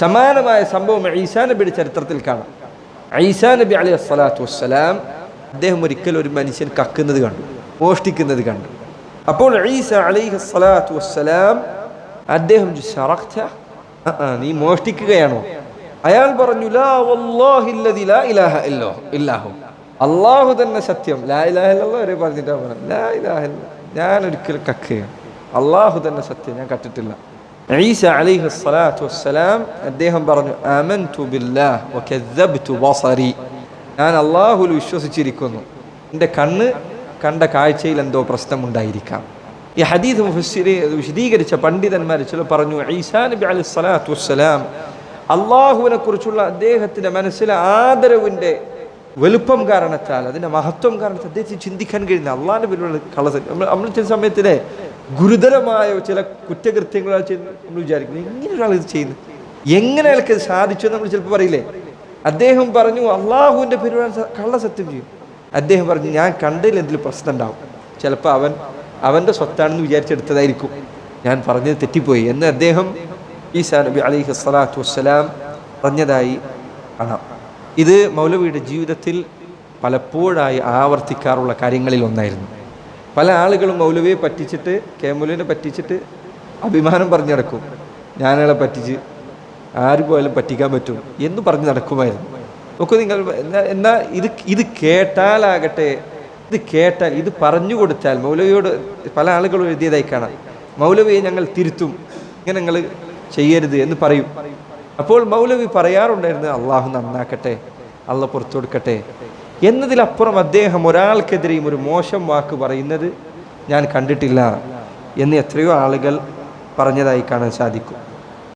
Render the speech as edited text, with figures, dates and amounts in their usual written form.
സമാനമായ സംഭവം ഈസാ നബിയുടെ ചരിത്രത്തിൽ കാണാം. ഈസാ നബി അലൈഹി സ്വലാത്തു വസ്സലാം അദ്ദേഹം ഒരിക്കൽ ഒരു മനുഷ്യൻ കക്കുന്നത് കണ്ടു, മോഷ്ടിക്കുന്നത് കണ്ടു. അപ്പോൾ ഈസാ അലൈഹി സ്വലാത്തു വസ്സലാം അദ്ദേഹം നീ മോഷ്ടിക്കുകയാണോ? അയാൾ പറഞ്ഞു ലാ വല്ലാഹില്ലദി ലാ ഇലാഹ ഇല്ലാഹു, അല്ലാഹു തന്നെ സത്യം, ലാ ഇലാഹ ഇല്ലല്ലാഹ് വരെ പറഞ്ഞിട്ടാ പറഞ്ഞു, ലാ ഇലാഹ ഇല്ല, ഞാൻ ഒരിക്കലും കക്കുകയാണ്, അല്ലാഹു തന്നെ സത്യം, ഞാൻ കട്ടിട്ടില്ല. ഈസാ അലൈഹി സ്വലാത്തു വസ്സലാം അദ്ദേഹം പറഞ്ഞു ആമൻതു ബില്ലാഹ് വകദ്ദബ്തു ബസരി, ഞാൻ അല്ലാഹുവിൽ വിശ്വസിച്ചിരിക്കുന്നു, എൻ്റെ കണ്ണ് കണ്ട കാഴ്ചയിൽ എന്തോ പ്രശ്നമുണ്ടായിരിക്കാം. ഈ ഹദീസ് വിശദീകരിച്ച പണ്ഡിതന്മാർ ചില പറഞ്ഞു ഈസാ നബി അലൈഹി സ്വലാത്തു വസ്സലാം അള്ളാഹുവിനെ കുറിച്ചുള്ള അദ്ദേഹത്തിന്റെ മനസ്സിലെ ആദരവിന്റെ വലുപ്പം കാരണത്താൽ, അതിന്റെ മഹത്വം കാരണത്താൽ അദ്ദേഹത്തിന് ചിന്തിക്കാൻ കഴിയുന്ന അള്ളാഹിന്റെ പേരിലുള്ള നമ്മൾ ചില സമയത്തിലെ ഗുരുതരമായ ചില കുറ്റകൃത്യങ്ങൾ നമ്മൾ വിചാരിക്കുന്നു, എങ്ങനെ ഒരാൾ ഇത് ചെയ്യുന്നു, എങ്ങനെ അയാൾക്ക് ഇത് സാധിച്ചു എന്ന് നമ്മൾ ചിലപ്പോൾ പറയില്ലേ. അദ്ദേഹം പറഞ്ഞു അള്ളാഹുവിന്റെ പേരിലുള്ള കള്ളസത്യം ചെയ്യും. അദ്ദേഹം പറഞ്ഞു ഞാൻ കണ്ടതിൽ എന്തെങ്കിലും പ്രശ്നം ഉണ്ടാവും, ചിലപ്പോൾ അവൻ്റെ സ്വത്താണെന്ന് വിചാരിച്ചെടുത്തതായിരിക്കും, ഞാൻ പറഞ്ഞത് തെറ്റിപ്പോയി എന്ന് അദ്ദേഹം ഈസാ നബി അലൈഹി സ്വലാത്തു വസ്സലാം പറഞ്ഞതായി കാണാം. ഇത് മൗലവിയുടെ ജീവിതത്തിൽ പലപ്പോഴായി ആവർത്തിക്കാറുള്ള കാര്യങ്ങളിൽ ഒന്നായിരുന്നു. പല ആളുകളും മൗലവിയെ പറ്റിച്ചിട്ട്, മൗലവിനെ പറ്റിച്ചിട്ട് അഭിമാനം പറഞ്ഞു നടക്കും, ഞാനയാളെ പറ്റിച്ച് ആര് പോയാലും പറ്റിക്കാൻ പറ്റും എന്ന് പറഞ്ഞ് നടക്കുമായിരുന്നു. നോക്കൂ നിങ്ങൾ, എന്നാൽ ഇത് കേട്ടാലാകട്ടെ, ഇത് കേട്ടാൽ, ഇത് പറഞ്ഞു കൊടുത്താൽ, മൗലവിയോട് പല ആളുകളും എഴുതിയതായി കാണാം, മൗലവിയെ ഞങ്ങൾ തിരുത്തും, ഇങ്ങനെ നിങ്ങൾ ചെയ്യരുത് എന്ന് പറയും. അപ്പോൾ മൗലവി പറയാറുണ്ടായിരുന്നു അള്ളാഹു നന്നാക്കട്ടെ, അള്ളാഹ് പുറത്തു കൊടുക്കട്ടെ എന്നതിലപ്പുറം അദ്ദേഹം ഒരാൾക്കെതിരെയും ഒരു മോശം വാക്ക് പറയുന്നത് ഞാൻ കണ്ടിട്ടില്ല എന്ന് എത്രയോ ആളുകൾ പറഞ്ഞതായി കാണാൻ സാധിക്കും.